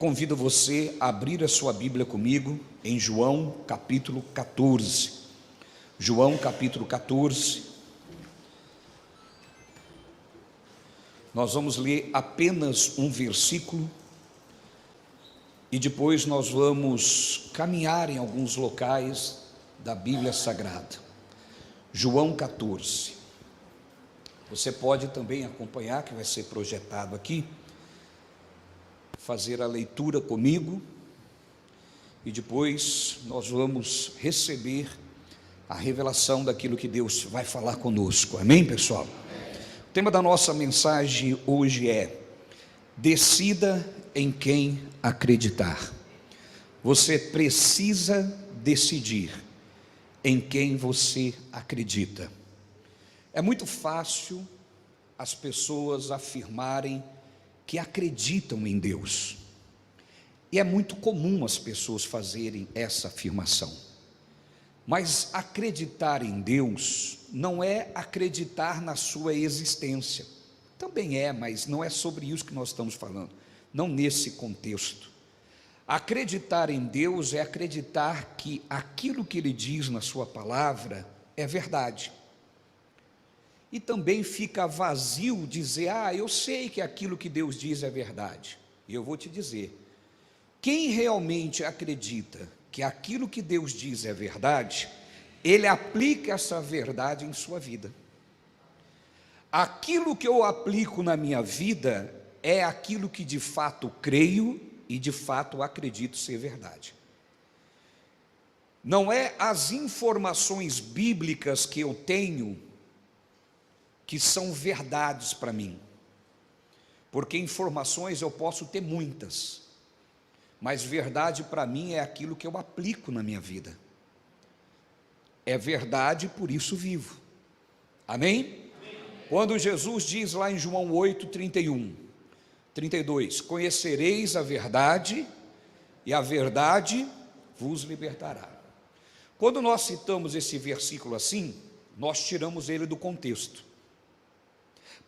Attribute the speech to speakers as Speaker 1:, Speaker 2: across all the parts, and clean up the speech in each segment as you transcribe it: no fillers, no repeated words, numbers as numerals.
Speaker 1: Convido você a abrir a sua Bíblia comigo em João capítulo 14. João capítulo 14. Nós vamos ler apenas um versículo e depois nós vamos caminhar em alguns locais da Bíblia Sagrada. João 14. Você pode também acompanhar, que vai ser projetado aqui, fazer a leitura comigo e depois nós vamos receber a revelação daquilo que Deus vai falar conosco. Amém, pessoal? O tema da nossa mensagem hoje é: decida em quem acreditar. Você precisa decidir em quem você acredita. É muito fácil as pessoas afirmarem que acreditam em Deus, e é muito comum as pessoas fazerem essa afirmação, mas acreditar em Deus não é acreditar na sua existência. Também é, mas não é sobre isso que nós estamos falando, não nesse contexto. Acreditar em Deus é acreditar que aquilo que Ele diz na sua palavra é verdade. E também fica vazio dizer: eu sei que aquilo que Deus diz é verdade. E eu vou te dizer, quem realmente acredita que aquilo que Deus diz é verdade, ele aplica essa verdade em sua vida. Aquilo que eu aplico na minha vida é aquilo que de fato creio e de fato acredito ser verdade. Não é as informações bíblicas que eu tenho que são verdades para mim, porque informações eu posso ter muitas, mas verdade para mim é aquilo que eu aplico na minha vida. É verdade, por isso vivo. Amém? Quando Jesus diz lá em João 8, 31, 32, conhecereis a verdade e a verdade vos libertará. Quando nós citamos esse versículo assim, nós tiramos ele do contexto.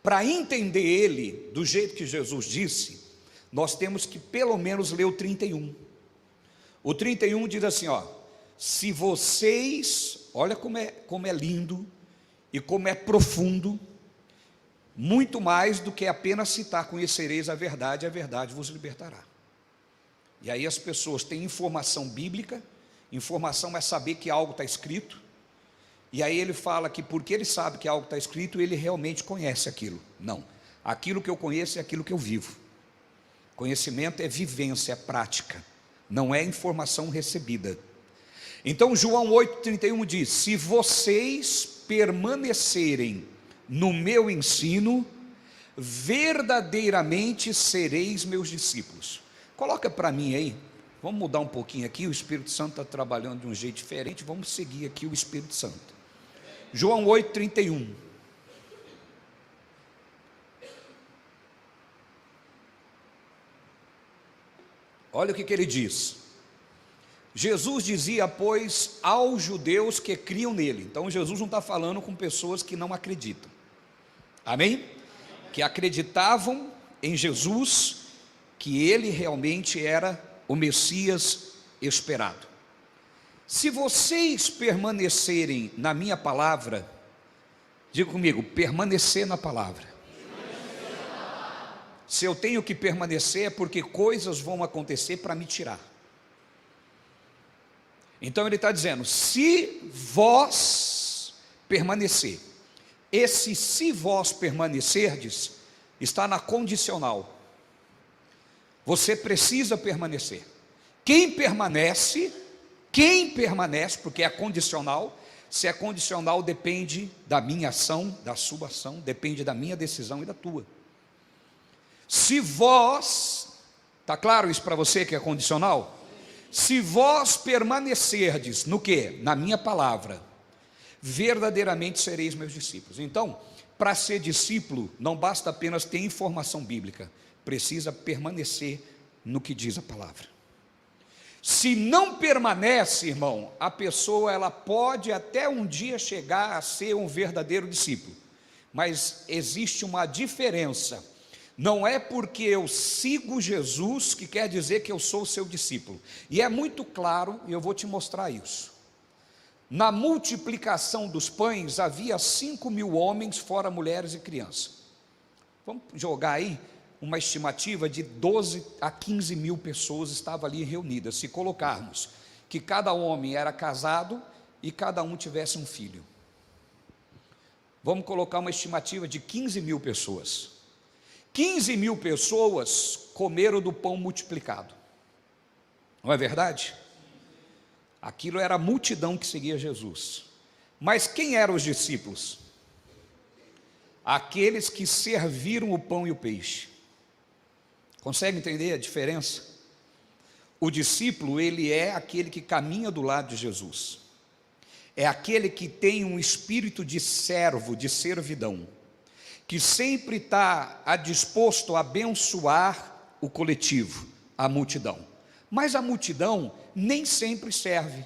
Speaker 1: Para entender ele do jeito que Jesus disse, nós temos que pelo menos ler o 31. O 31 diz assim, se vocês, olha como é lindo e como é profundo, muito mais do que apenas citar: conhecereis a verdade vos libertará. E aí as pessoas têm informação bíblica, informação é saber que algo está escrito, e aí ele fala que porque ele sabe que algo está escrito, ele realmente conhece aquilo. Não, aquilo que eu conheço é aquilo que eu vivo. Conhecimento é vivência, é prática, não é informação recebida. Então João 8,31 diz: se vocês permanecerem no meu ensino, verdadeiramente sereis meus discípulos. Coloca para mim aí, vamos mudar um pouquinho aqui, o Espírito Santo está trabalhando de um jeito diferente, vamos seguir aqui o Espírito Santo. João 8,31. Olha o que ele diz. Jesus dizia, pois, aos judeus que criam nele. Então Jesus não está falando com pessoas que não acreditam. Amém? Que acreditavam em Jesus, que ele realmente era o Messias esperado. Se vocês permanecerem na minha palavra, diga comigo, permanecer na palavra. Se eu tenho que permanecer é porque coisas vão acontecer para me tirar. Então ele está dizendo, se vós permanecer, esse se vós permanecerdes, está na condicional. Você precisa permanecer. Quem permanece, porque é condicional. Se é condicional, depende da minha ação, da sua ação, depende da minha decisão e da tua. Se vós, está claro isso para você que é condicional? Se vós permanecerdes no quê? Na minha palavra, verdadeiramente sereis meus discípulos. Então, para ser discípulo, não basta apenas ter informação bíblica, precisa permanecer no que diz a palavra. Se não permanece, irmão, a pessoa ela pode até um dia chegar a ser um verdadeiro discípulo, mas existe uma diferença Não é porque eu sigo Jesus que quer dizer que eu sou seu discípulo. E é muito claro, e eu vou te mostrar isso. Na multiplicação dos pães, havia 5.000 homens, fora mulheres e crianças. Vamos jogar aí uma estimativa de 12 a 15 mil pessoas estavam ali reunidas, se colocarmos que cada homem era casado e cada um tivesse um filho. Vamos colocar uma estimativa de 15 mil pessoas. 15 mil pessoas comeram do pão multiplicado. Não é verdade? Aquilo era a multidão que seguia Jesus. Mas quem eram os discípulos? Aqueles que serviram o pão e o peixe. Consegue entender a diferença? O discípulo, ele é aquele que caminha do lado de Jesus. É aquele que tem um espírito de servo, de servidão, que sempre está disposto a abençoar o coletivo, a multidão. Mas a multidão nem sempre serve,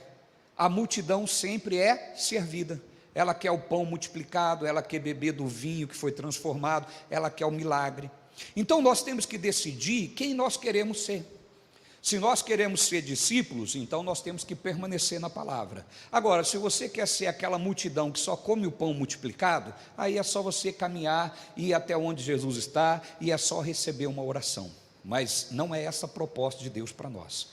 Speaker 1: a multidão sempre é servida. Ela quer o pão multiplicado, ela quer beber do vinho que foi transformado, ela quer o milagre. Então nós temos que decidir quem nós queremos ser. Se nós queremos ser discípulos, então nós temos que permanecer na palavra. Agora, se você quer ser aquela multidão que só come o pão multiplicado, aí é só você caminhar, ir até onde Jesus está, e é só receber uma oração. Mas não é essa a proposta de Deus para nós.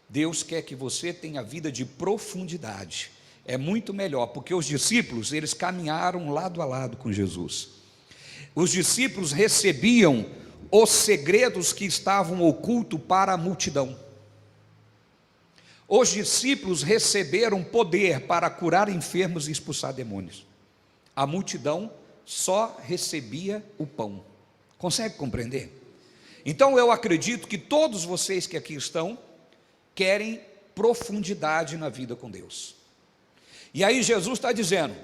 Speaker 1: Deus quer que você tenha vida de profundidade. É muito melhor, porque os discípulos, eles caminharam lado a lado com Jesus. Os discípulos recebiam os segredos que estavam ocultos para a multidão. Os discípulos receberam poder para curar enfermos e expulsar demônios. A multidão só recebia o pão. Consegue compreender? Então eu acredito que todos vocês que aqui estão querem profundidade na vida com Deus. E aí Jesus está dizendo: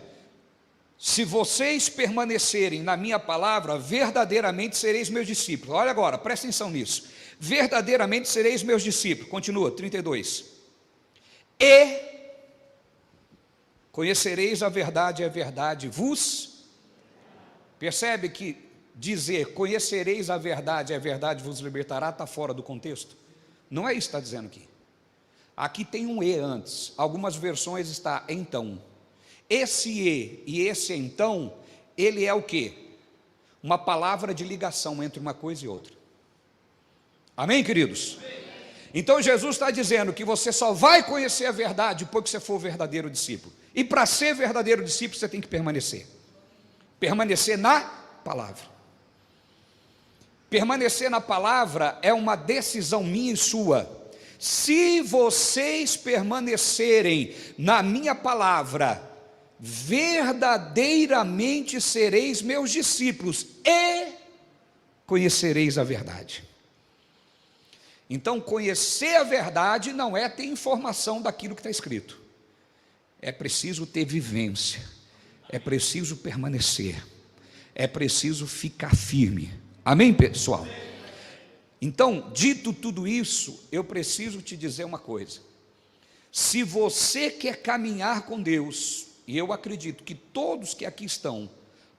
Speaker 1: se vocês permanecerem na minha palavra, verdadeiramente sereis meus discípulos. Olha agora, presta atenção nisso. Verdadeiramente sereis meus discípulos. Continua, 32. E conhecereis a verdade vos... Percebe que dizer conhecereis a verdade vos libertará está fora do contexto? Não é isso que está dizendo aqui. Aqui tem um e antes. Algumas versões está então. Esse e esse então, ele é o quê? Uma palavra de ligação entre uma coisa e outra. Amém, queridos? Amém. Então Jesus está dizendo que você só vai conhecer a verdade depois que você for verdadeiro discípulo. E para ser verdadeiro discípulo você tem que permanecer. Permanecer na palavra. Permanecer na palavra é uma decisão minha e sua. Se vocês permanecerem na minha palavra, verdadeiramente sereis meus discípulos e conhecereis a verdade. Então conhecer a verdade não é ter informação daquilo que está escrito. É preciso ter vivência. É preciso permanecer. É preciso ficar firme. Amém, pessoal? Então, dito tudo isso, eu preciso te dizer uma coisa. Se você quer caminhar com Deus, e eu acredito que todos que aqui estão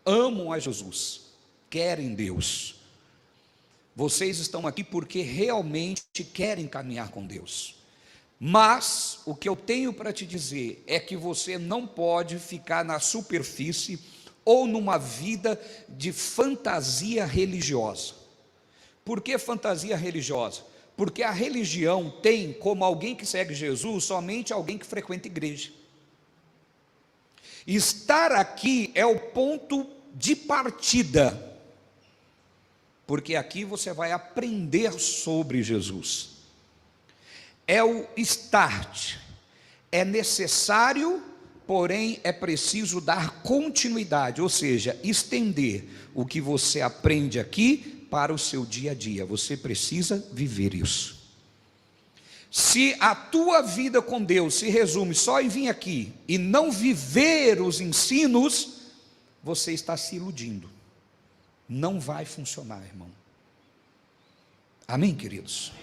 Speaker 1: amam a Jesus, querem Deus. Vocês estão aqui porque realmente querem caminhar com Deus. Mas o que eu tenho para te dizer é que você não pode ficar na superfície ou numa vida de fantasia religiosa. Por que fantasia religiosa? Porque a religião tem como alguém que segue Jesus somente alguém que frequenta igreja. Estar aqui é o ponto de partida, porque aqui você vai aprender sobre Jesus. É o start, é necessário, porém é preciso dar continuidade, ou seja, estender o que você aprende aqui para o seu dia a dia. Você precisa viver isso. Se a tua vida com Deus se resume só em vir aqui e não viver os ensinos, você está se iludindo. Não vai funcionar, irmão. Amém, queridos?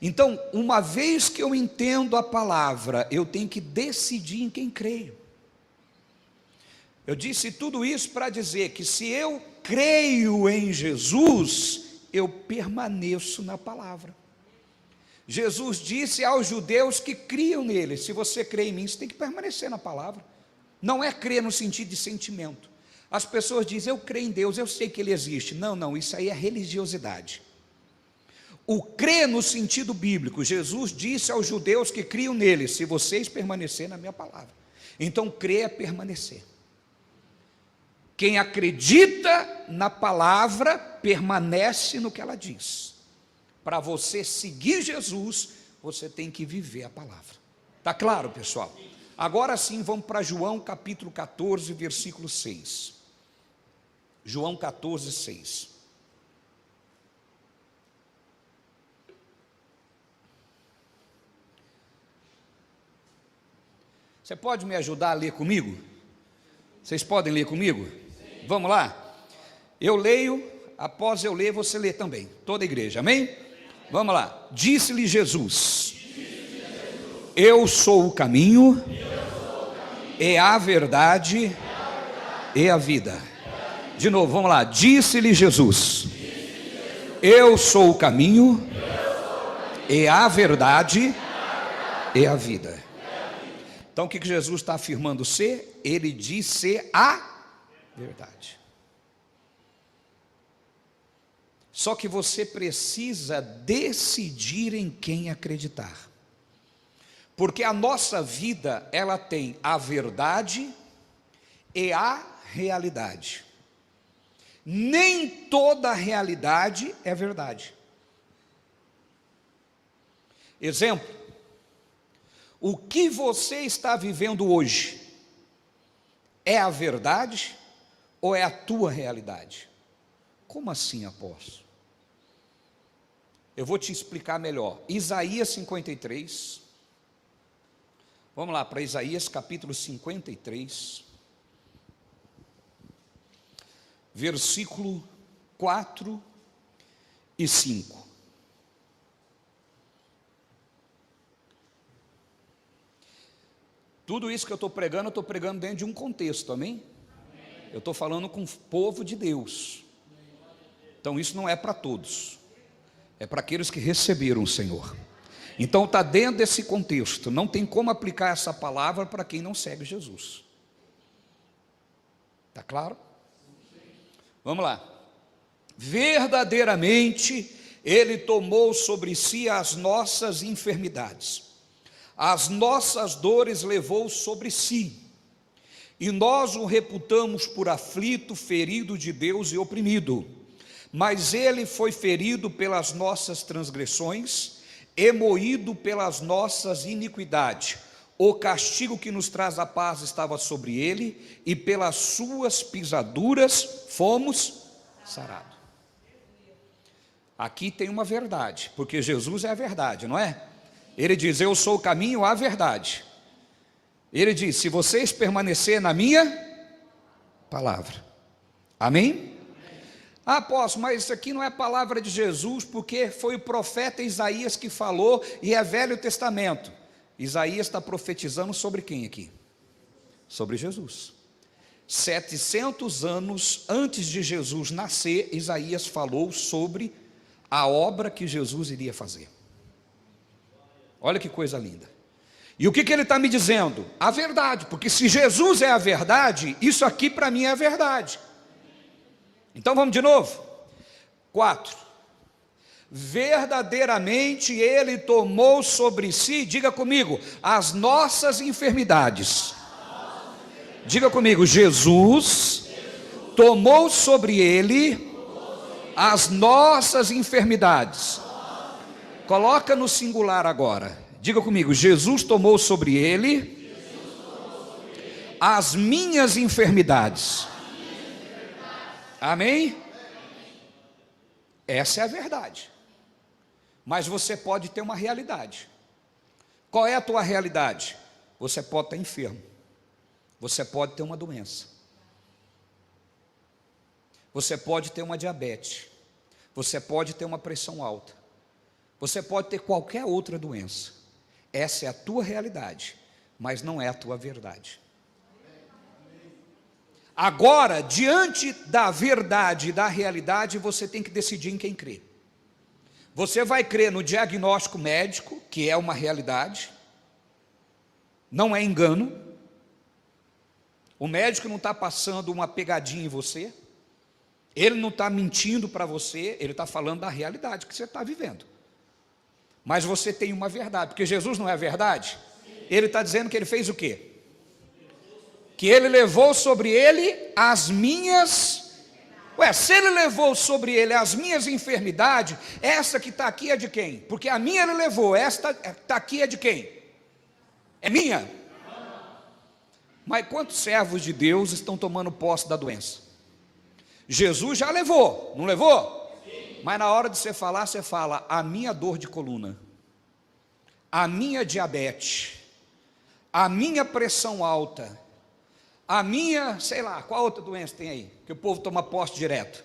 Speaker 1: Então, uma vez que eu entendo a palavra, eu tenho que decidir em quem creio. Eu disse tudo isso para dizer que se eu creio em Jesus, eu permaneço na palavra. Jesus disse aos judeus que criam nele: se você crê em mim, você tem que permanecer na palavra. Não é crer no sentido de sentimento. As pessoas dizem: eu creio em Deus, eu sei que Ele existe. Não, não, isso aí é religiosidade. O crer no sentido bíblico, Jesus disse aos judeus que criam nele: se vocês permanecerem na minha palavra. Então crer é permanecer. Quem acredita na palavra permanece no que ela diz. Para você seguir Jesus, você tem que viver a palavra. Está claro, pessoal? Agora sim, vamos para João capítulo 14, versículo 6. João 14, 6. Você pode me ajudar a ler comigo? Vocês podem ler comigo? Sim. Vamos lá? Eu leio, após eu ler, você lê também. Toda a igreja, amém? Sim. Vamos lá. Disse-lhe Jesus: eu sou o caminho, e a verdade, e a vida. De novo, vamos lá. Disse-lhe Jesus: eu sou o caminho, e a verdade, e a vida. Então o que Jesus está afirmando ser? Ele diz ser a verdade. Só que você precisa decidir em quem acreditar. Porque a nossa vida, ela tem a verdade e a realidade. Nem toda a realidade é verdade. Exemplo: o que você está vivendo hoje é a verdade ou é a tua realidade? Como assim, apóstolo? Eu vou te explicar melhor. Isaías 53. Vamos lá para Isaías capítulo 53, versículo 4 e 5. Tudo isso que eu estou pregando dentro de um contexto, amém? Eu estou falando com o povo de Deus. Então isso não é para todos, é para aqueles que receberam o Senhor. Então está dentro desse contexto. Não tem como aplicar essa palavra para quem não segue Jesus. Está claro? Vamos lá. Verdadeiramente Ele tomou sobre si as nossas enfermidades, as nossas dores levou sobre si, e nós o reputamos por aflito, ferido de Deus e oprimido. Mas Ele foi ferido pelas nossas transgressões e moído pelas nossas iniquidades. O castigo que nos traz a paz estava sobre Ele, e pelas suas pisaduras fomos sarados. Aqui tem uma verdade, porque Jesus é a verdade, não é? Ele diz: eu sou o caminho, a verdade. Ele diz: se vocês permanecerem na minha palavra. Amém? Ah, apóstolo, mas isso aqui não é palavra de Jesus, porque foi o profeta Isaías que falou, e é Velho Testamento. Isaías está profetizando sobre quem aqui? Sobre Jesus. 700 anos antes de Jesus nascer, Isaías falou sobre a obra que Jesus iria fazer. Olha que coisa linda. E o que ele está me dizendo? A verdade, porque se Jesus é a verdade, isso aqui para mim é a verdade. Então vamos de novo. 4. Verdadeiramente Ele tomou sobre si, diga comigo, as nossas enfermidades. Diga comigo, Jesus tomou sobre Ele as nossas enfermidades. Coloca no singular agora. Diga comigo, Jesus tomou sobre Ele as minhas enfermidades. Amém? Essa é a verdade. Mas você pode ter uma realidade. Qual é a tua realidade? Você pode estar enfermo. Você pode ter uma doença. Você pode ter uma diabetes. Você pode ter uma pressão alta. Você pode ter qualquer outra doença. Essa é a tua realidade, mas não é a tua verdade. Agora, diante da verdade e da realidade, você tem que decidir em quem crer. Você vai crer no diagnóstico médico, que é uma realidade, não é engano. O médico não está passando uma pegadinha em você, ele não está mentindo para você, ele está falando da realidade que você está vivendo. Mas você tem uma verdade, porque Jesus não é a verdade? Ele está dizendo que ele fez o quê? Que ele levou sobre ele as minhas... se ele levou sobre ele as minhas enfermidades, essa que está aqui é de quem? Porque a minha ele levou, esta está aqui é de quem? É minha. Mas quantos servos de Deus estão tomando posse da doença? Jesus já levou, não levou? Sim. Mas na hora de você falar, você fala: a minha dor de coluna, a minha diabetes, a minha pressão alta, a minha, sei lá, qual outra doença tem aí, que o povo toma posse direto?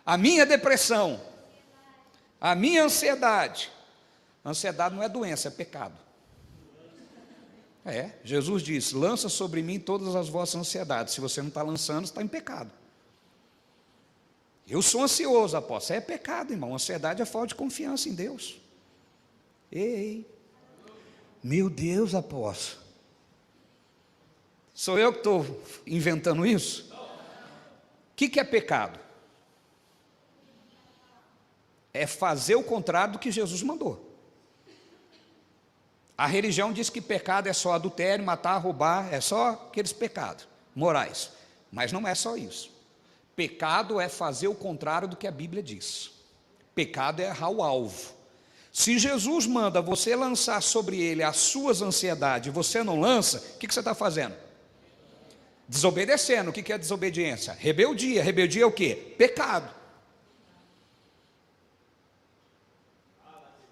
Speaker 1: A minha depressão, a minha ansiedade. Ansiedade não é doença, é pecado. Jesus disse: lança sobre mim todas as vossas ansiedades. Se você não está lançando, você está em pecado. Eu sou ansioso, apóstolo. É pecado, irmão. Ansiedade é falta de confiança em Deus. Ei, meu Deus, apóstolo. Sou eu que estou inventando isso? O que é pecado? É fazer o contrário do que Jesus mandou. A religião diz que pecado é só adultério, matar, roubar, é só aqueles pecados morais. Mas não é só isso. Pecado é fazer o contrário do que a Bíblia diz. Pecado é errar o alvo. Se Jesus manda você lançar sobre ele as suas ansiedades e você não lança, o que você está fazendo? Desobedecendo. O que é desobediência? Rebeldia. Rebeldia é o quê? Pecado.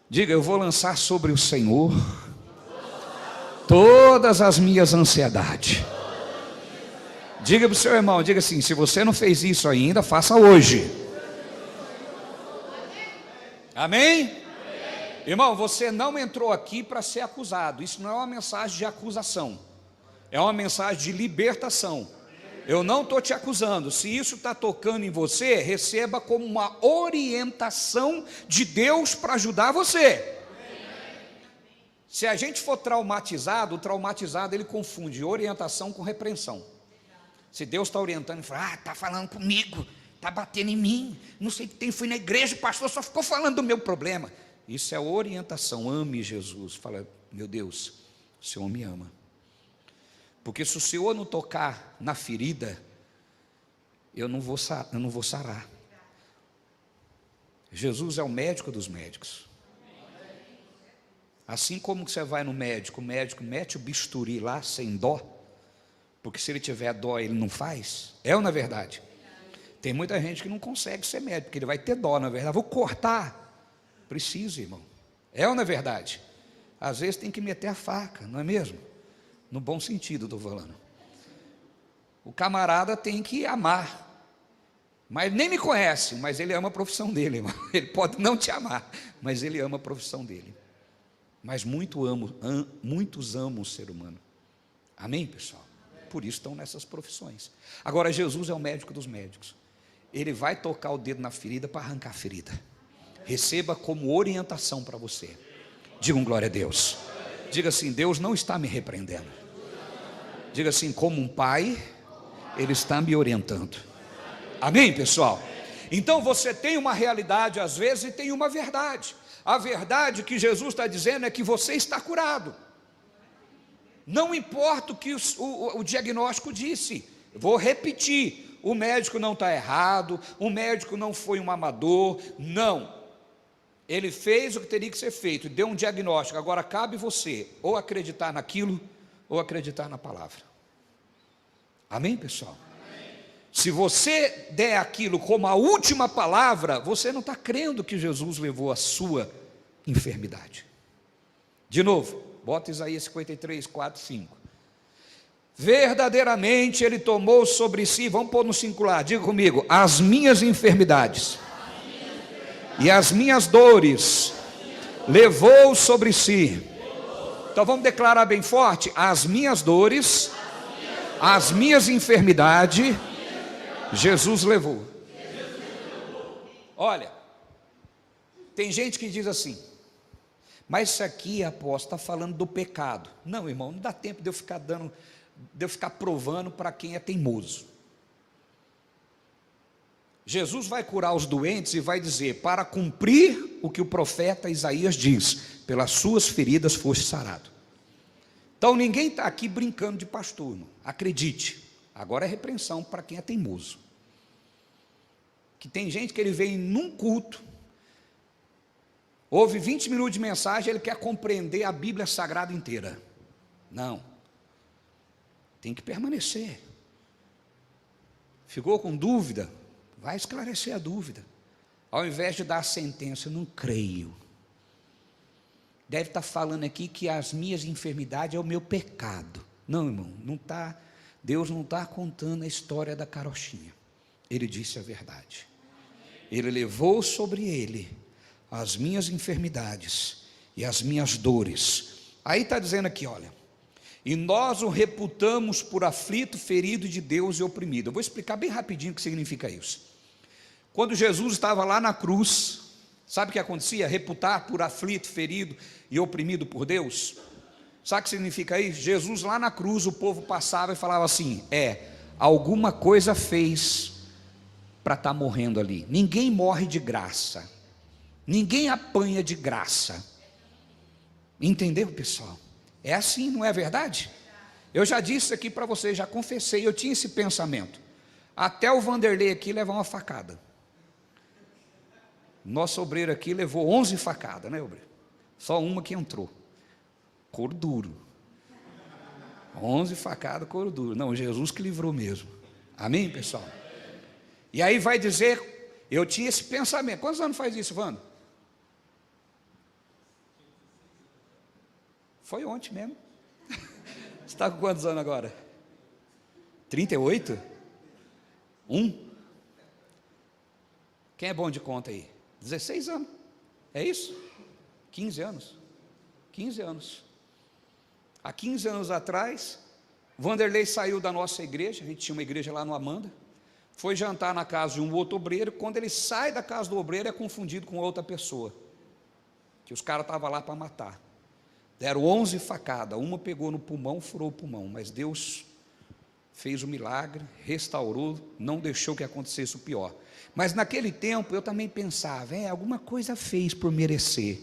Speaker 1: Diga: eu vou lançar sobre o Senhor todas as minhas ansiedades. Diga para o seu irmão, diga assim: se você não fez isso ainda, faça hoje. Amém? Irmão, você não entrou aqui para ser acusado. Isso não é uma mensagem de acusação, é uma mensagem de libertação. Eu não estou te acusando. Se isso está tocando em você, receba como uma orientação de Deus para ajudar você. Se a gente for traumatizado, o traumatizado ele confunde orientação com repreensão. Se Deus está orientando, ele fala: está falando comigo, está batendo em mim, não sei o que tem, fui na igreja, o pastor só ficou falando do meu problema. Isso é orientação. Ame Jesus. Fala: meu Deus, o Senhor me ama. Porque se o Senhor não tocar na ferida, eu não vou sarar. Jesus é o médico dos médicos. Assim como que você vai no médico, o médico mete o bisturi lá sem dó, porque se ele tiver dó ele não faz. É ou não é verdade? Tem muita gente que não consegue ser médico, porque ele vai ter dó, na verdade. Vou cortar. Precisa, irmão. É ou não é verdade? Às vezes tem que meter a faca, não é mesmo? No bom sentido estou falando. O camarada tem que amar, mas nem me conhece, mas ele ama a profissão dele, irmão. Ele pode não te amar, mas ele ama a profissão dele. Mas muitos amam o ser humano. Amém, pessoal? Por isso estão nessas profissões. Agora, Jesus é o médico dos médicos. Ele vai tocar o dedo na ferida para arrancar a ferida. Receba como orientação para você. Diga um glória a Deus. Diga assim: Deus não está me repreendendo. Diga assim: como um pai, Ele está me orientando. Amém, pessoal? Então você tem uma realidade às vezes e tem uma verdade. A verdade que Jesus está dizendo é que você está curado. Não importa o que o diagnóstico disse. Vou repetir: o médico não está errado, o médico não foi um amador, não. Ele fez o que teria que ser feito, deu um diagnóstico. Agora cabe você ou acreditar naquilo ou acreditar na palavra. Amém, pessoal? Amém. Se você der aquilo como a última palavra, você não está crendo que Jesus levou a sua enfermidade. De novo, bota Isaías 53, 4, 5. Verdadeiramente Ele tomou sobre si, vamos pôr no singular, diga comigo: as minhas enfermidades e as minhas dores levou sobre si. Então vamos declarar bem forte: as minhas dores As minhas enfermidades, Jesus levou. Olha, tem gente que diz assim, mas isso aqui, apóstolo, está falando do pecado. Não, irmão, não dá tempo de eu ficar provando para quem é teimoso. Jesus vai curar os doentes e vai dizer, para cumprir o que o profeta Isaías diz, pelas suas feridas foste sarado. Então ninguém está aqui brincando de pastor, irmão. Acredite, agora é repreensão para quem é teimoso. Que tem gente que ele vem num culto, ouve 20 minutos de mensagem, ele quer compreender a Bíblia Sagrada inteira. Não, tem que permanecer. Ficou com dúvida? Vai esclarecer a dúvida. Ao invés de dar a sentença, eu não creio. Deve estar falando aqui que as minhas enfermidades é o meu pecado. Não, irmão, não tá, Deus não está contando a história da carochinha. Ele disse a verdade. Ele levou sobre ele as minhas enfermidades e as minhas dores. Aí está dizendo aqui, olha, e nós o reputamos por aflito, ferido de Deus e oprimido. Eu vou explicar bem rapidinho o que significa isso. Quando Jesus estava lá na cruz, sabe o que acontecia? Reputar por aflito, ferido e oprimido por Deus. Sabe o que significa isso? Jesus lá na cruz, o povo passava e falava assim, alguma coisa fez para estar morrendo ali. Ninguém morre de graça, ninguém apanha de graça. Entendeu, pessoal? É assim, não é verdade? Eu já disse aqui para vocês, já confessei, eu tinha esse pensamento, até o Vanderlei aqui levar uma facada. Nosso obreiro aqui levou 11 facadas, né, obreiro? Só uma que entrou, couro duro. 11 facadas, couro duro. Não, Jesus que livrou mesmo. Amém, pessoal? E aí vai dizer, eu tinha esse pensamento. Quantos anos faz isso, Vando? Foi ontem mesmo. Você está com quantos anos agora? 38? Quem é bom de conta aí? 16 anos. É isso? 15 anos. 15 anos. Há 15 anos atrás, Vanderlei saiu da nossa igreja, a gente tinha uma igreja lá no Amanda, foi jantar na casa de um outro obreiro. Quando ele sai da casa do obreiro, é confundido com outra pessoa, que os caras estavam lá para matar. Deram 11 facadas, uma pegou no pulmão, furou o pulmão, mas Deus fez o milagre, restaurou, não deixou que acontecesse o pior. Mas naquele tempo eu também pensava, alguma coisa fez por merecer.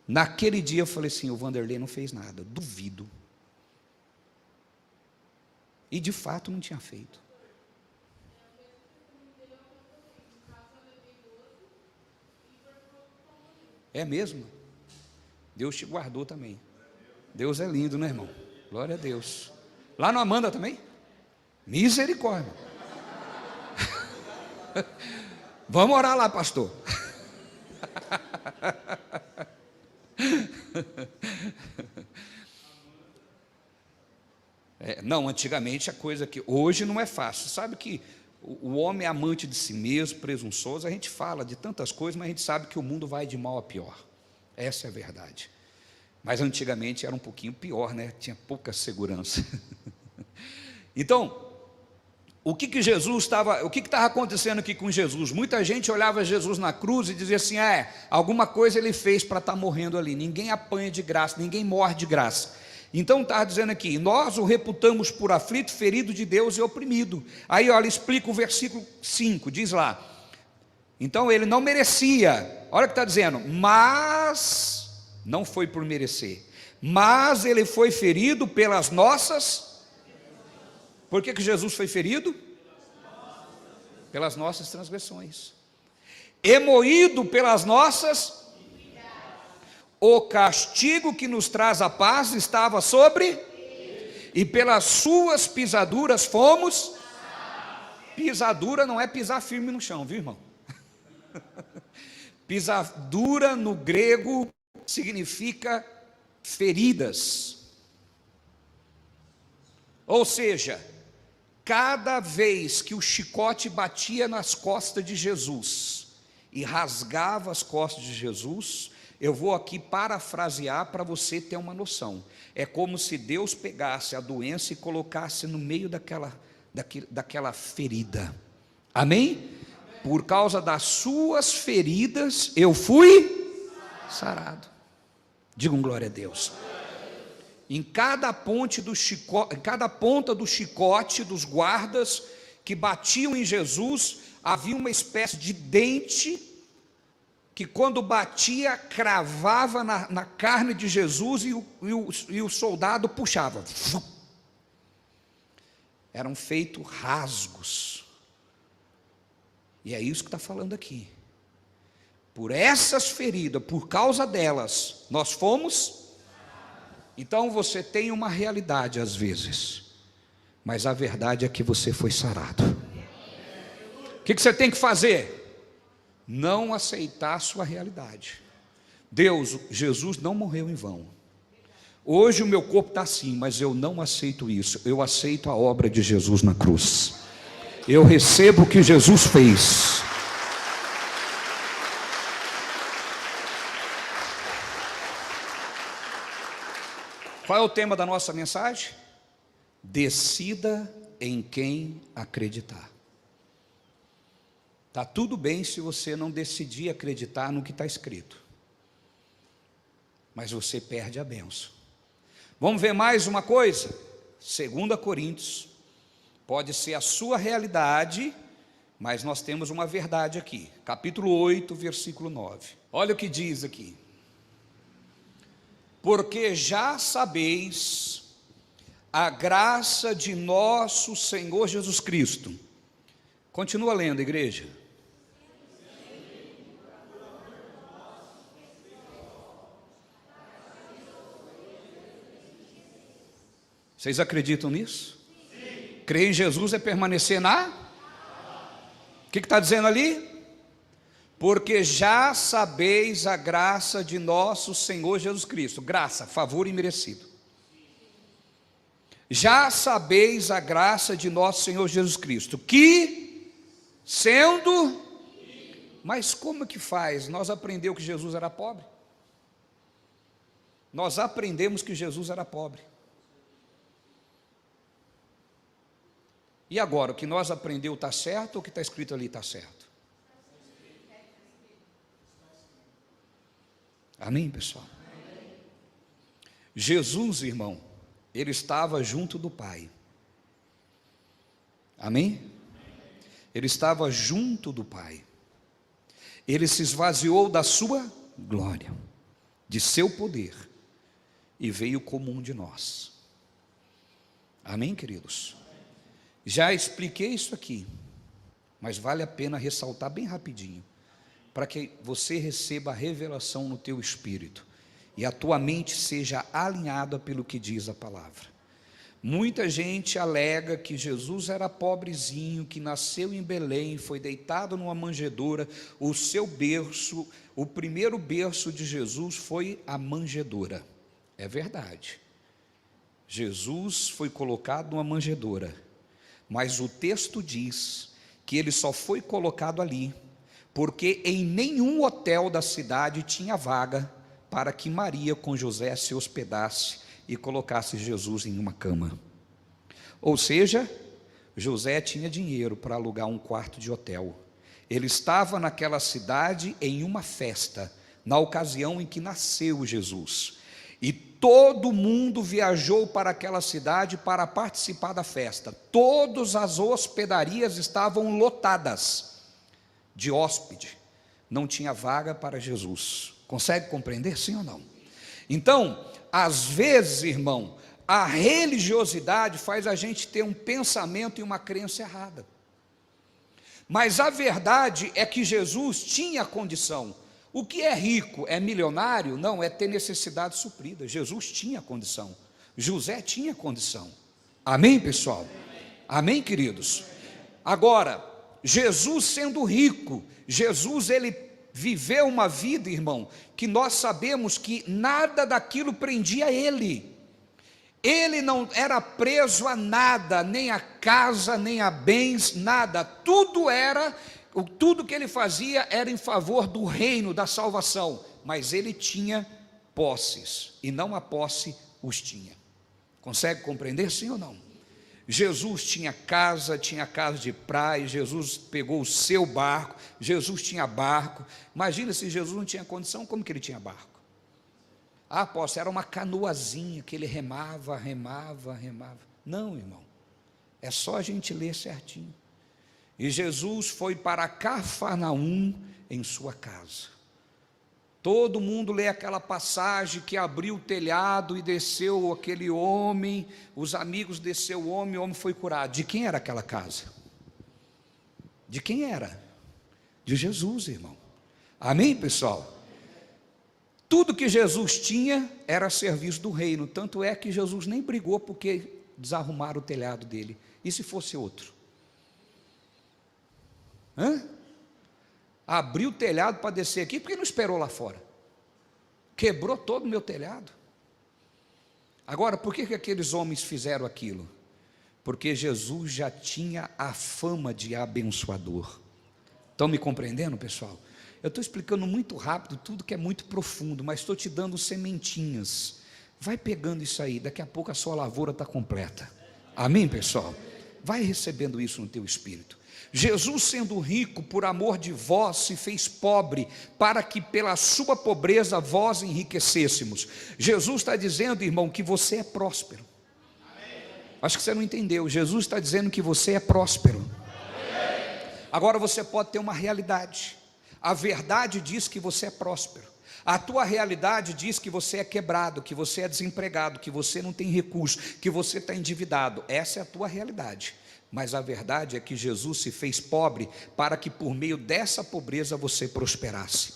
Speaker 1: Naquele dia eu falei assim, o Vanderlei não fez nada, duvido. E de fato não tinha feito. É mesmo? Deus te guardou também. Deus é lindo, né, irmão? Glória a Deus. Lá no Amanda também? Misericórdia. Vamos orar lá, pastor. Não, antigamente a coisa que hoje não é fácil. Sabe que o homem é amante de si mesmo, presunçoso. A gente fala de tantas coisas, mas a gente sabe que o mundo vai de mal a pior. Essa é a verdade. Mas antigamente era um pouquinho pior, né? Tinha pouca segurança. Então, o que estava acontecendo aqui com Jesus? Muita gente olhava Jesus na cruz e dizia assim, alguma coisa ele fez para estar morrendo ali. Ninguém apanha de graça, ninguém morre de graça. Então está dizendo aqui, nós o reputamos por aflito, ferido de Deus e oprimido. Aí olha, explica o versículo 5, diz lá, então ele não merecia, olha o que está dizendo, mas, não foi por merecer, mas ele foi ferido pelas nossas, por que Jesus foi ferido? Pelas nossas transgressões, e moído pelas nossas, o castigo que nos traz a paz estava sobre, e pelas suas pisaduras fomos, pisadura não é pisar firme no chão, viu, irmão? Pisadura no grego significa feridas, ou seja, cada vez que o chicote batia nas costas de Jesus e rasgava as costas de Jesus, Eu vou aqui parafrasear para você ter uma noção. É como se Deus pegasse a doença e colocasse no meio daquela ferida. Amém? Por causa das suas feridas eu fui sarado. Diga um glória a Deus. Em cada ponta do chicote dos guardas que batiam em Jesus, havia uma espécie de dente que, quando batia, cravava na carne de Jesus, e o soldado puxava. Eram feitos rasgos. E é isso que está falando aqui. Por essas feridas, por causa delas, nós fomos. Então você tem uma realidade às vezes, mas a verdade é que você foi sarado. O que você tem que fazer? Não aceitar a sua realidade. Jesus não morreu em vão. Hoje o meu corpo está assim, mas eu não aceito isso. Eu aceito a obra de Jesus na cruz. Eu recebo o que Jesus fez. Qual é o tema da nossa mensagem? Decida em quem acreditar. Está tudo bem se você não decidir acreditar no que está escrito, mas você perde a bênção. Vamos ver mais uma coisa? 2 Coríntios, pode ser a sua realidade, mas nós temos uma verdade aqui, capítulo 8, versículo 9. Olha o que diz aqui: porque já sabeis a graça de nosso Senhor Jesus Cristo. Continua lendo, igreja. Vocês acreditam nisso? Sim. Crer em Jesus é permanecer na? O que está dizendo ali? Porque já sabeis a graça de nosso Senhor Jesus Cristo. Graça, favor imerecido. Já sabeis a graça de nosso Senhor Jesus Cristo, que sendo... Mas como que faz? Nós aprendemos que Jesus era pobre. Nós aprendemos que Jesus era pobre. E agora, o que nós aprendemos está certo ou o que está escrito ali está certo? Amém, pessoal? Amém. Jesus, irmão, ele estava junto do Pai. Amém? Ele estava junto do Pai. Ele se esvaziou da sua glória, de seu poder, e veio como um de nós. Amém, queridos? Já expliquei isso aqui, mas vale a pena ressaltar bem rapidinho, para que você receba a revelação no teu espírito e a tua mente seja alinhada pelo que diz a palavra. Muita gente alega que Jesus era pobrezinho, que nasceu em Belém, foi deitado numa manjedoura. O seu berço, o primeiro berço de Jesus foi a manjedoura. É verdade. Jesus foi colocado numa manjedoura, mas o texto diz que ele só foi colocado ali porque em nenhum hotel da cidade tinha vaga para que Maria com José se hospedasse e colocasse Jesus em uma cama. Ou seja, José tinha dinheiro para alugar um quarto de hotel. Ele estava naquela cidade em uma festa, na ocasião em que nasceu Jesus. E todo mundo viajou para aquela cidade para participar da festa. Todas as hospedarias estavam lotadas de hóspede. Não tinha vaga para Jesus. Consegue compreender, sim ou não? Então, às vezes, irmão, a religiosidade faz a gente ter um pensamento e uma crença errada. Mas a verdade é que Jesus tinha condição. O que é rico, é milionário? Não, é ter necessidade suprida. Jesus tinha condição. José tinha condição. Amém, pessoal? Amém, queridos? Agora, Jesus sendo rico, Jesus ele viveu uma vida, irmão, que nós sabemos que nada daquilo prendia ele. Ele não era preso a nada, nem a casa, nem a bens, nada. Tudo que ele fazia era em favor do reino, da salvação. mas ele tinha posses, e não a posse os tinha. Consegue compreender, sim ou não? Jesus tinha casa de praia, Jesus pegou o seu barco, Jesus tinha barco. Imagina se Jesus não tinha condição, como que ele tinha barco? Ah, apóstolo, era uma canoazinha que ele remava. Não, irmão, é só a gente ler certinho. E Jesus foi para Cafarnaum em sua casa. Todo mundo lê aquela passagem que abriu o telhado e desceu aquele homem, os amigos desceu o homem foi curado. De quem era aquela casa? De quem era? De Jesus, irmão. Amém, pessoal? Tudo que Jesus tinha era serviço do reino, tanto é que Jesus nem brigou porque desarrumaram o telhado dele. E se fosse outro? Abriu o telhado para descer aqui, por que não esperou lá fora? Quebrou todo o meu telhado. Agora, por que aqueles homens fizeram aquilo? Porque Jesus já tinha a fama de abençoador. Estão me compreendendo, pessoal? Eu estou explicando muito rápido, tudo que é muito profundo, mas estou te dando sementinhas. Vai pegando isso aí, daqui a pouco a sua lavoura está completa. Amém, pessoal? Vai recebendo isso no teu espírito. Jesus, sendo rico, por amor de vós, se fez pobre, para que pela sua pobreza vós enriquecêssemos. Jesus está dizendo, irmão, que você é próspero. Acho que você não entendeu. Jesus está dizendo que você é próspero. Agora você pode ter uma realidade. A verdade diz que você é próspero. A tua realidade diz que você é quebrado, que você é desempregado, que você não tem recurso, que você está endividado. Essa é a tua realidade. Mas a verdade é que Jesus se fez pobre para que por meio dessa pobreza você prosperasse.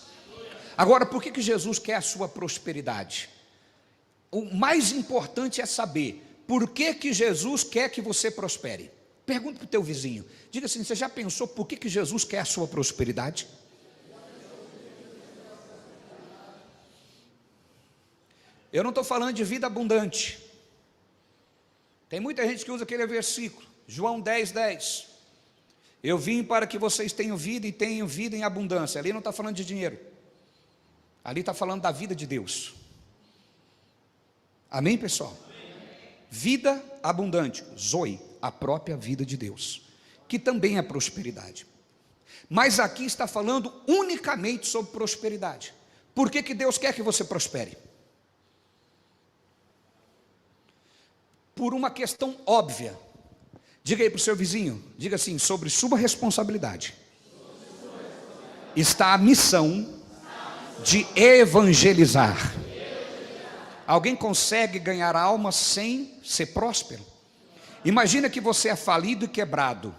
Speaker 1: Agora, por que Jesus quer a sua prosperidade? O mais importante é saber por que Jesus quer que você prospere. Pergunta para o teu vizinho, diga assim: você já pensou por que Jesus quer a sua prosperidade? Eu não estou falando de vida abundante. Tem muita gente que usa aquele versículo, João 10:10. Eu vim para que vocês tenham vida e tenham vida em abundância. Ali não está falando de dinheiro. Ali está falando da vida de Deus. Amém, pessoal? Vida abundante, Zoe, a própria vida de Deus, que também é prosperidade. Mas aqui está falando unicamente sobre prosperidade. Por que Deus quer que você prospere? Por uma questão óbvia. Diga aí para o seu vizinho, diga assim: sobre sua responsabilidade está a missão de evangelizar. Alguém consegue ganhar alma sem ser próspero? Imagina que você é falido e quebrado.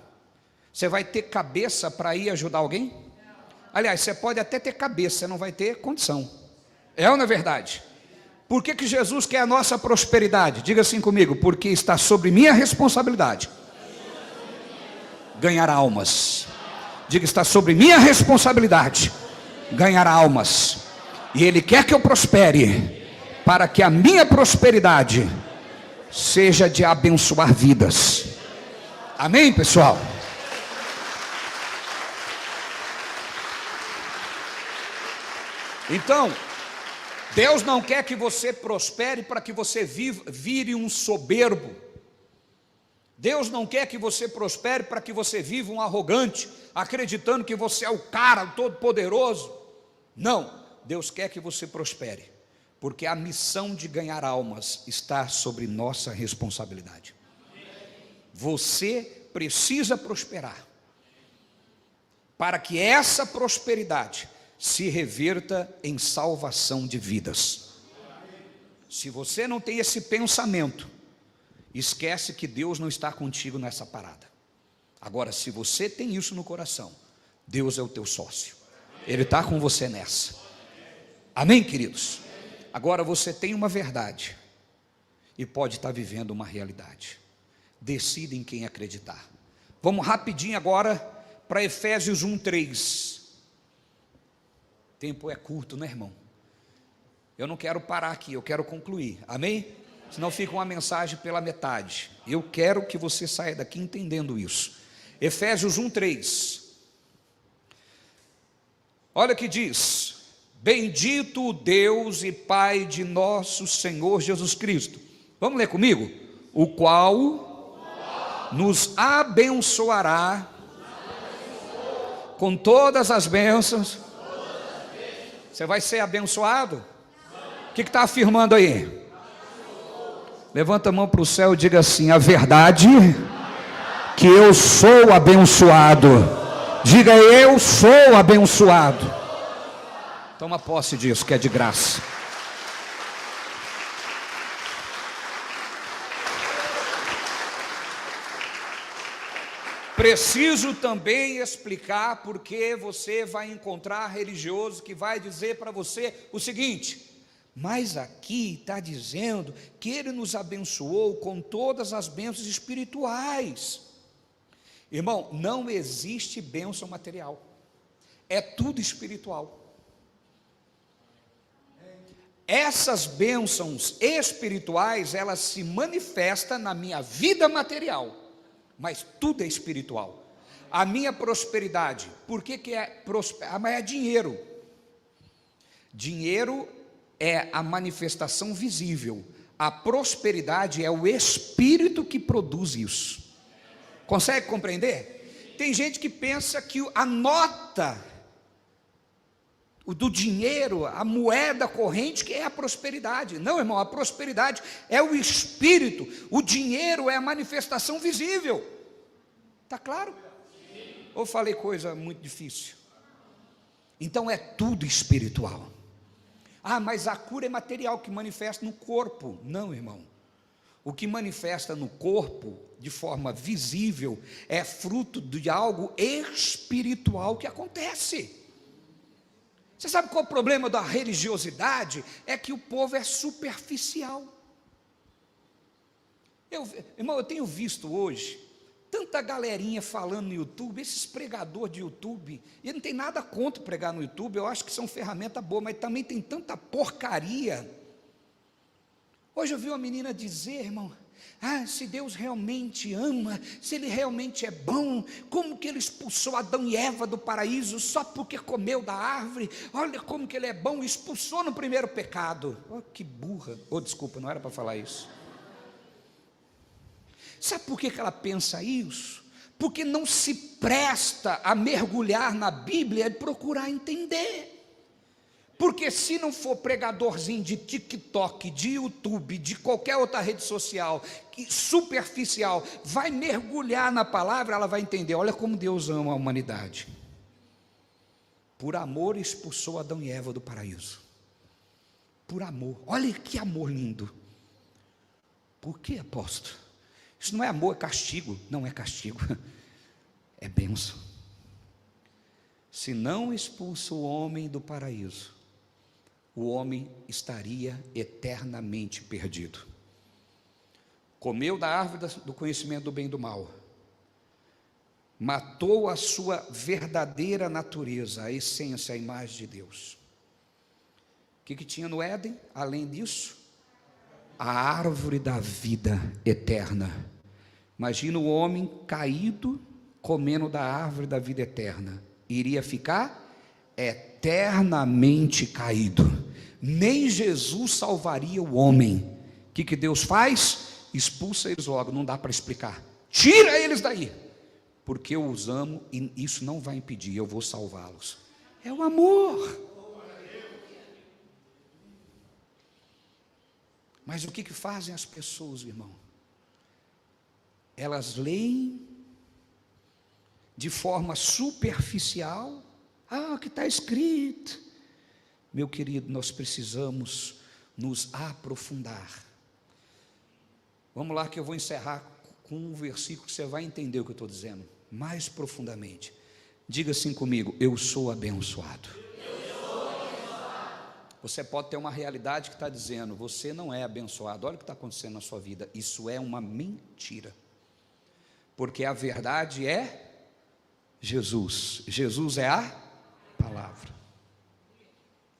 Speaker 1: Você vai ter cabeça para ir ajudar alguém? Aliás, você pode até ter cabeça, você não vai ter condição. É ou não é verdade? Por que Jesus quer a nossa prosperidade? Diga assim comigo: porque está sobre minha responsabilidade ganhar almas. Diga: está sobre minha responsabilidade ganhar almas. E Ele quer que eu prospere, para que a minha prosperidade seja de abençoar vidas. Amém, pessoal? Então, Deus não quer que você prospere para que você vire um soberbo. Deus não quer que você prospere para que você viva um arrogante, acreditando que você é o cara todo poderoso. Não, Deus quer que você prospere, porque a missão de ganhar almas está sobre nossa responsabilidade. Você precisa prosperar, para que essa prosperidade se reverta em salvação de vidas. Se você não tem esse pensamento, esquece que Deus não está contigo nessa parada. Agora, se você tem isso no coração, Deus é o teu sócio. Ele está com você nessa. Amém, queridos? Agora você tem uma verdade e pode estar vivendo uma realidade. Decida em quem acreditar. Vamos rapidinho agora para Efésios 1:3. Tempo é curto, né, irmão? Eu não quero parar aqui, eu quero concluir. Amém? Senão fica uma mensagem pela metade. Eu quero que você saia daqui entendendo isso. Efésios 1:3. Olha o que diz: Bendito o Deus e Pai de nosso Senhor Jesus Cristo. Vamos ler comigo? O qual nos abençoará com todas as bênçãos. Você vai ser abençoado? O que está afirmando aí? Levanta a mão para o céu e diga assim: a verdade que eu sou abençoado. Diga: eu sou abençoado. Toma posse disso, que é de graça. Preciso também explicar porque você vai encontrar religioso que vai dizer para você o seguinte: mas aqui está dizendo que Ele nos abençoou com todas as bênçãos espirituais. Irmão, não existe bênção material, é tudo espiritual. Essas bênçãos espirituais, elas se manifestam na minha vida material, mas tudo é espiritual. A minha prosperidade, por que é prosperidade? Mas é dinheiro. Dinheiro é a manifestação visível. A prosperidade é o espírito que produz isso. Consegue compreender? Tem gente que pensa que a nota do dinheiro, a moeda corrente, que é a prosperidade. Não, irmão, a prosperidade é o espírito. O dinheiro é a manifestação visível. Está claro? Ou falei coisa muito difícil? Então é tudo espiritual. Ah, mas a cura é material, que manifesta no corpo. Não, irmão. O que manifesta no corpo, de forma visível, é fruto de algo espiritual que acontece. Você sabe qual é o problema da religiosidade? É que o povo é superficial. Irmão, eu tenho visto hoje tanta galerinha falando no YouTube, esses pregadores de YouTube, e não tem nada contra pregar no YouTube, eu acho que são ferramenta boa, mas também tem tanta porcaria. Hoje eu vi uma menina dizer, irmão, se Deus realmente ama, se Ele realmente é bom, como que Ele expulsou Adão e Eva do paraíso só porque comeu da árvore? Olha como que Ele é bom, expulsou no primeiro pecado. Oh, que burra. Desculpa, não era para falar isso. Sabe por que ela pensa isso? Porque não se presta a mergulhar na Bíblia e procurar entender. Porque se não for pregadorzinho de TikTok, de YouTube, de qualquer outra rede social, superficial, vai mergulhar na palavra, ela vai entender. Olha como Deus ama a humanidade. Por amor expulsou Adão e Eva do paraíso. Por amor. Olha que amor lindo. Por que, apóstolo? Isso não é amor, é castigo. Não é castigo, é bênção. Se não expulsa o homem do paraíso, o homem estaria eternamente perdido. Comeu da árvore do conhecimento do bem e do mal, matou a sua verdadeira natureza, a essência, a imagem de Deus. O que tinha no Éden, além disso? A árvore da vida eterna. Imagina o homem caído, comendo da árvore da vida eterna, iria ficar eternamente caído. Nem Jesus salvaria o homem. O que Deus faz? Expulsa eles logo, não dá para explicar. Tira eles daí, porque eu os amo e isso não vai impedir, eu vou salvá-los. É o amor. Mas o que fazem as pessoas, irmão? Elas leem de forma superficial. O que está escrito. Meu querido, nós precisamos nos aprofundar. Vamos lá que eu vou encerrar com um versículo que você vai entender o que eu estou dizendo, mais profundamente. Diga assim comigo: eu sou abençoado. Você pode ter uma realidade que está dizendo, você não é abençoado. Olha o que está acontecendo na sua vida. Isso é uma mentira. Porque a verdade é Jesus. Jesus é a palavra.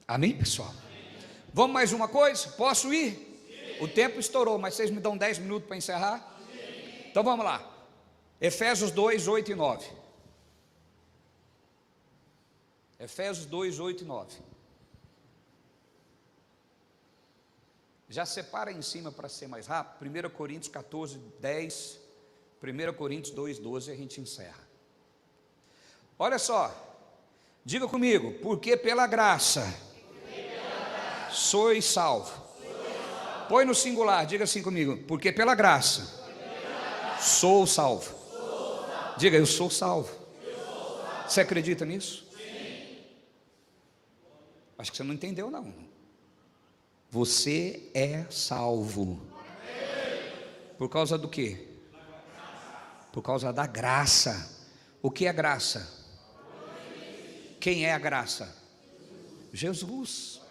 Speaker 1: Amém, pessoal? Vamos mais uma coisa? Posso ir? Sim. O tempo estourou, mas vocês me dão 10 minutos para encerrar? Sim. Então vamos lá. Efésios 2, 8 e 9. Efésios 2, 8 e 9. Já separa aí em cima para ser mais rápido. 1 Coríntios 14, 10. 1 Coríntios 2, 12, a gente encerra. Olha só, diga comigo, porque pela graça sois salvo. Põe no singular, diga assim comigo, porque pela graça sou salvo. Diga, eu sou salvo. Você acredita nisso? Acho que você não entendeu não. Você é salvo. Por causa do quê? Por causa da graça. O que é graça? Quem é a graça? Jesus.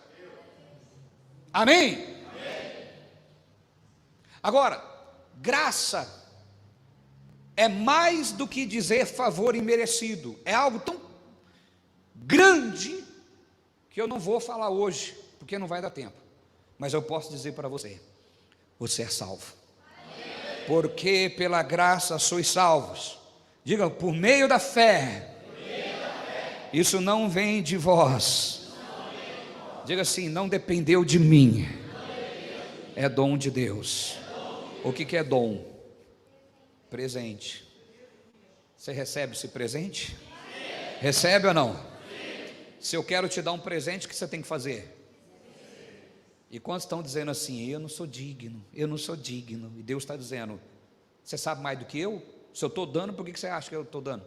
Speaker 1: Amém? Agora, graça é mais do que dizer favor imerecido. É algo tão grande que eu não vou falar hoje, porque não vai dar tempo. Mas eu posso dizer para você: você é salvo. Porque pela graça sois salvos. Diga, por meio da fé. Isso não vem de vós. Diga assim, não dependeu de mim. É dom de Deus. O que é dom? Presente. Você recebe esse presente? Recebe ou não? Se eu quero te dar um presente, o que você tem que fazer? E quantos estão dizendo assim, eu não sou digno, eu não sou digno. E Deus está dizendo, você sabe mais do que eu? Se eu estou dando, por que você acha que eu estou dando?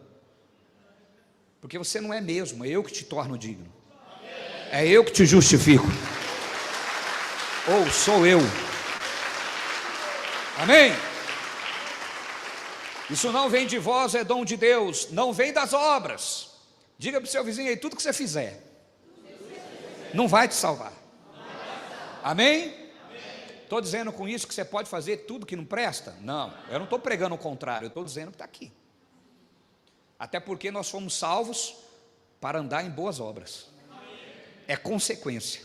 Speaker 1: Porque você não é mesmo, é eu que te torno digno. É eu que te justifico. Ou sou eu. Amém? Isso não vem de vós, é dom de Deus. Não vem das obras. Diga para o seu vizinho aí, tudo que você fizer não vai te salvar. Amém? Estou dizendo com isso que você pode fazer tudo que não presta? Não, eu não estou pregando o contrário, eu estou dizendo que está aqui. Até porque nós fomos salvos para andar em boas obras. É consequência.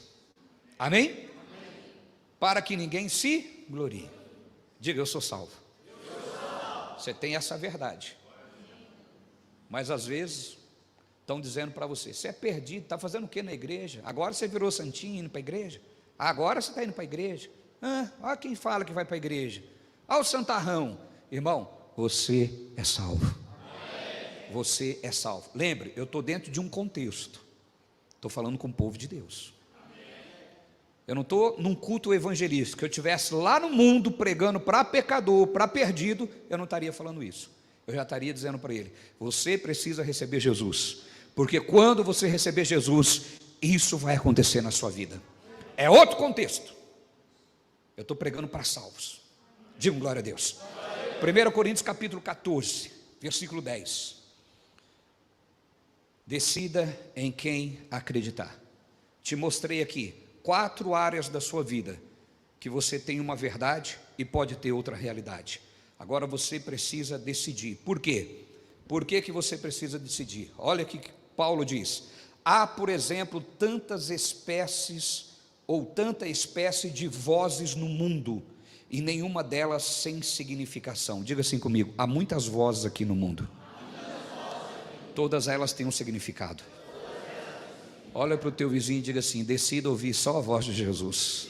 Speaker 1: Amém? Para que ninguém se glorie. Diga, eu sou salvo. Você tem essa verdade. Mas às vezes estão dizendo para você, você é perdido, está fazendo o que na igreja? Agora você virou santinho indo para a igreja? Agora você está indo para a igreja? Olha quem fala que vai para a igreja. Olha o santarrão. Irmão, você é salvo. Você é salvo. Lembre, eu estou dentro de um contexto. Estou falando com o povo de Deus. Eu não estou num culto evangelístico. Se eu estivesse lá no mundo pregando para pecador, para perdido, eu não estaria falando isso. Eu já estaria dizendo para ele, você precisa receber Jesus. Porque quando você receber Jesus, isso vai acontecer na sua vida. É outro contexto. Eu estou pregando para salvos. Digam glória a Deus. 1 Coríntios capítulo 14, versículo 10. Decida em quem acreditar. Te mostrei aqui 4 áreas da sua vida que você tem uma verdade e pode ter outra realidade. Agora você precisa decidir. Por quê? Por que você precisa decidir? Olha o que Paulo diz. Há, por exemplo, tantas espécies ou tanta espécie de vozes no mundo, e nenhuma delas sem significação. Diga assim comigo, há muitas vozes aqui no mundo. Todas elas têm um significado. Olha para o teu vizinho e diga assim, decida ouvir só a voz de Jesus.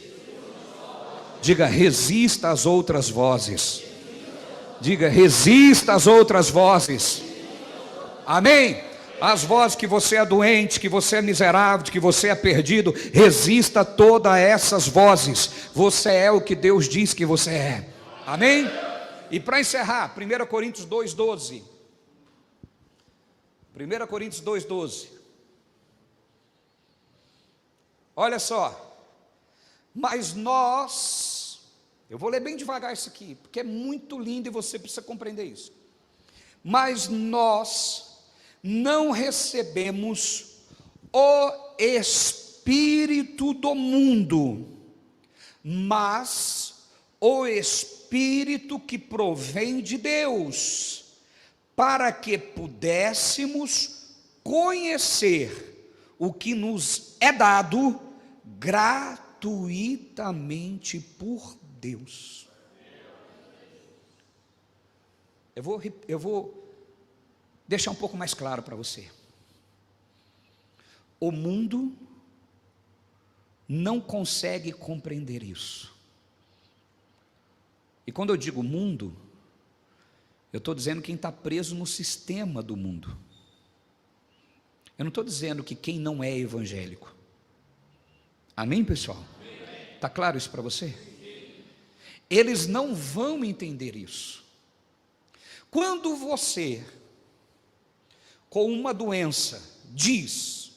Speaker 1: Diga, resista às outras vozes. Diga, resista às outras vozes. Amém? As vozes que você é doente, que você é miserável, que você é perdido, resista a todas essas vozes. Você é o que Deus diz que você é. Amém? E para encerrar, 1 Coríntios 2,12. 1 Coríntios 2,12. Olha só. Mas nós, eu vou ler bem devagar isso aqui, porque é muito lindo e você precisa compreender isso. Mas nós não recebemos o Espírito do mundo, mas o Espírito que provém de Deus, para que pudéssemos conhecer o que nos é dado gratuitamente por Deus. Eu vou deixar um pouco mais claro para você. O mundo não consegue compreender isso. E quando eu digo mundo, eu estou dizendo quem está preso no sistema do mundo. Eu não estou dizendo que quem não é evangélico. Amém, pessoal? Está claro isso para você? Eles não vão entender isso. Quando você, com uma doença, diz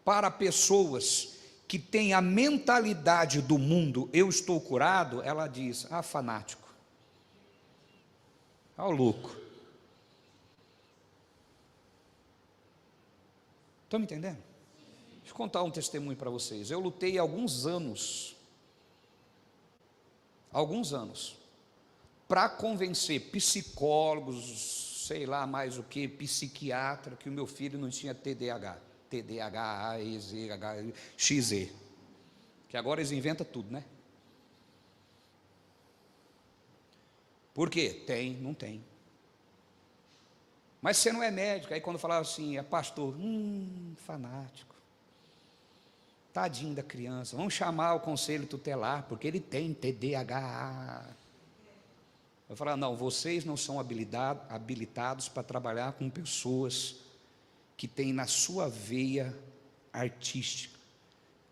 Speaker 1: para pessoas que têm a mentalidade do mundo, eu estou curado, ela diz, ah, fanático, ah, o louco. Estão me entendendo? Deixa eu contar um testemunho para vocês. Eu lutei alguns anos, para convencer psicólogos, sei lá mais o que, psiquiatra, que o meu filho não tinha TDAH, AEZ, XZ, que agora eles inventam tudo, né? Por quê? Tem, não tem. Mas você não é médico. Aí quando falava assim, é pastor, fanático, tadinho da criança, vamos chamar o conselho tutelar, porque ele tem TDAH. Eu falava, não, vocês não são habilitados para trabalhar com pessoas que têm na sua veia artística.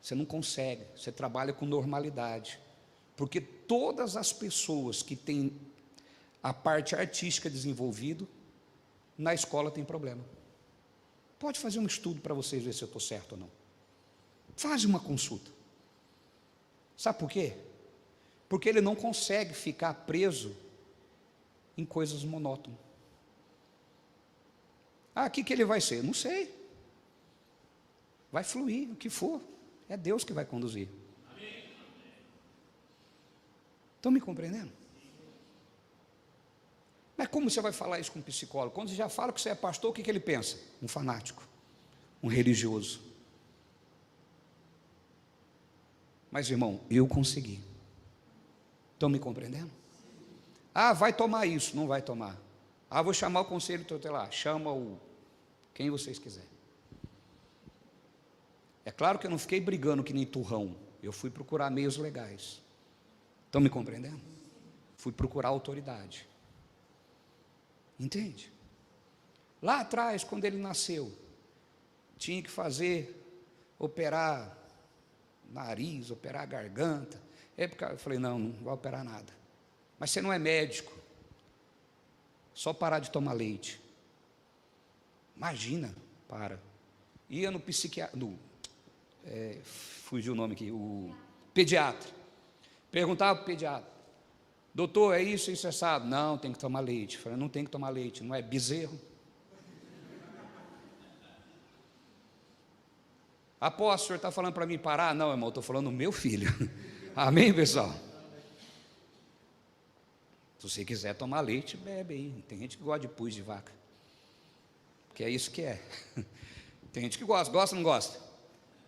Speaker 1: Você não consegue, você trabalha com normalidade, porque todas as pessoas que têm a parte artística desenvolvida, na escola tem problema. Pode fazer um estudo para vocês ver se eu estou certo ou não. Faz uma consulta. Sabe por quê? Porque ele não consegue ficar preso em coisas monótonas. Ah, o que ele vai ser? Não sei. Vai fluir, o que for. É Deus que vai conduzir. Estão me compreendendo? Mas como você vai falar isso com um psicólogo? Quando você já fala que você é pastor, o que ele pensa? Um fanático, um religioso. Mas, irmão, eu consegui. Estão me compreendendo? Ah, vai tomar isso, não vai tomar. Ah, vou chamar o conselho tutelar. Chama quem vocês quiserem. É claro que eu não fiquei brigando que nem turrão. Eu fui procurar meios legais. Estão me compreendendo? Fui procurar autoridade. Entende? Lá atrás, quando ele nasceu, tinha que operar nariz, operar garganta. Eu falei, não vai operar nada. Mas você não é médico. Só parar de tomar leite. Imagina, para. Ia no psiquiatra, fugiu o nome aqui, o pediatra. Perguntava para o pediatra, doutor, é isso assado? Não, tem que tomar leite. Eu falei, não tem que tomar leite, não é bezerro. Após o senhor está falando para mim parar? Não, irmão, estou falando do meu filho. Amém, pessoal? Se você quiser tomar leite, bebe aí. Tem gente que gosta de pus de vaca, porque é isso que é. Tem gente que gosta ou não gosta?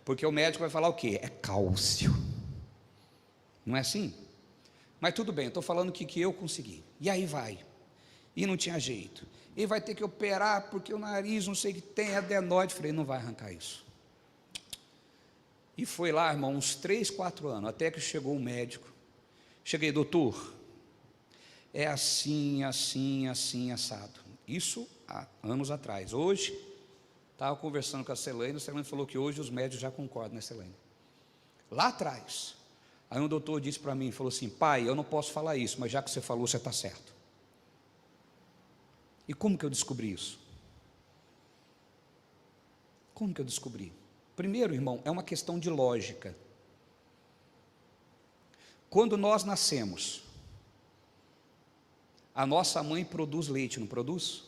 Speaker 1: Porque o médico vai falar o quê? É cálcio. Não é assim? Mas tudo bem, estou falando que eu consegui. E aí vai. E não tinha jeito. E vai ter que operar porque o nariz, não sei o que tem, adenoide. Falei, não vai arrancar isso. E foi lá, irmão, uns 3, 4 anos, até que chegou um médico. Cheguei, doutor, é assim, assim, assim, assado. Isso há anos atrás. Hoje, estava conversando com a Selene falou que hoje os médicos já concordam, né, Selene? Lá atrás. Aí um doutor disse para mim, falou assim, pai, eu não posso falar isso, mas já que você falou, você está certo. E como que eu descobri isso? Como que eu descobri? Primeiro, irmão, é uma questão de lógica. Quando nós nascemos, a nossa mãe produz leite, não produz?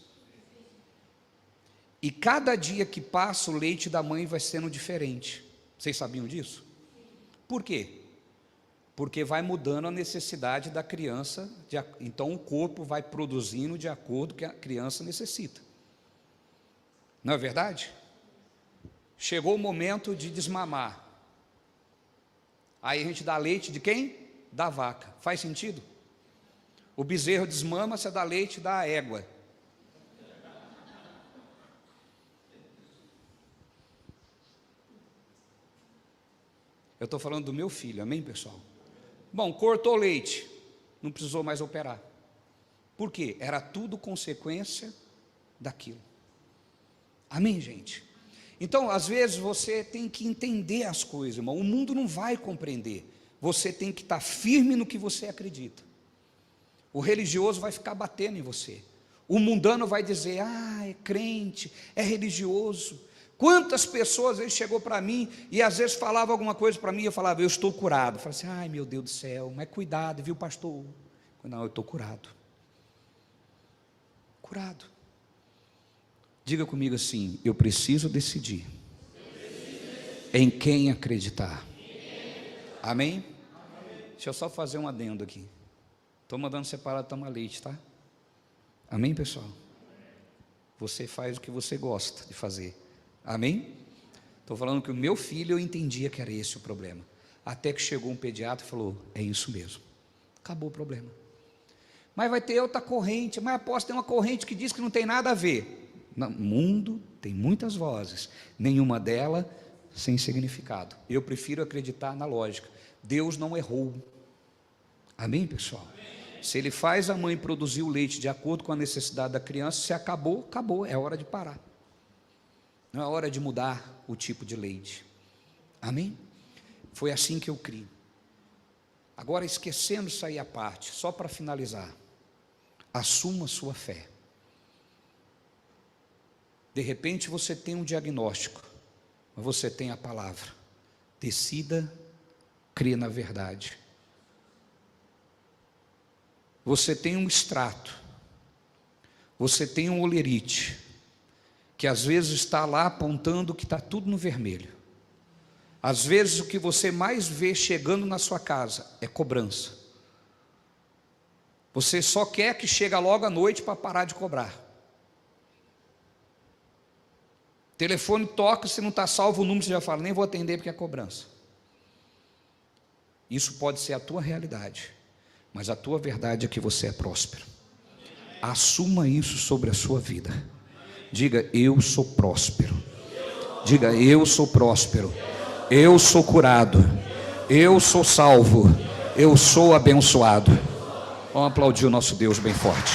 Speaker 1: E cada dia que passa, o leite da mãe vai sendo diferente. Vocês sabiam disso? Por quê? Porque vai mudando a necessidade da criança, então o corpo vai produzindo de acordo com o que a criança necessita. Não é verdade? Chegou o momento de desmamar. Aí a gente dá leite de quem? Da vaca. Faz sentido? O bezerro desmama, você dá leite da égua. Eu estou falando do meu filho, amém, pessoal? Bom, cortou leite. não precisou mais operar. Por quê? Era tudo consequência daquilo. Amém, gente? Então, às vezes, você tem que entender as coisas, irmão. O mundo não vai compreender. Você tem que estar firme no que você acredita. O religioso vai ficar batendo em você. O mundano vai dizer, é crente, é religioso. Quantas pessoas, ele chegou para mim, e às vezes falava alguma coisa para mim, eu falava, eu estou curado. Eu falava assim, ai meu Deus do céu, mas cuidado, viu pastor? Não, eu estou curado. Curado. Diga comigo assim, eu preciso decidir em quem acreditar. Amém? Deixa eu só fazer um adendo aqui. Estou mandando separar tomar leite, tá? Amém, pessoal? Você faz o que você gosta de fazer. Amém? Estou falando que o meu filho, eu entendia que era esse o problema. Até que chegou um pediatra e falou, é isso mesmo. Acabou o problema. Mas vai ter outra corrente, mas após tem uma corrente que diz que não tem nada a ver. No mundo tem muitas vozes, nenhuma delas sem significado. Eu prefiro acreditar na lógica. Deus não errou. Amém, pessoal? Se Ele faz a mãe produzir o leite de acordo com a necessidade da criança, se acabou, acabou, é hora de parar. Não é hora de mudar o tipo de leite. Amém? Foi assim que eu criei. Agora, esquecendo isso aí à parte, só para finalizar, assuma a sua fé. De repente você tem um diagnóstico, mas você tem a palavra. Decida crer na verdade. Você tem um extrato, você tem um olerite, que às vezes está lá apontando que está tudo no vermelho. Às vezes o que você mais vê chegando na sua casa é cobrança. Você só quer que chegue logo à noite para parar de cobrar. Telefone toca, se não está salvo o número, você já fala, nem vou atender porque é cobrança. Isso pode ser a tua realidade, mas a tua verdade é que você é próspero. Assuma isso sobre a sua vida. Diga, eu sou próspero. Diga, eu sou próspero. Eu sou curado. Eu sou salvo. Eu sou abençoado. Vamos aplaudir o nosso Deus bem forte.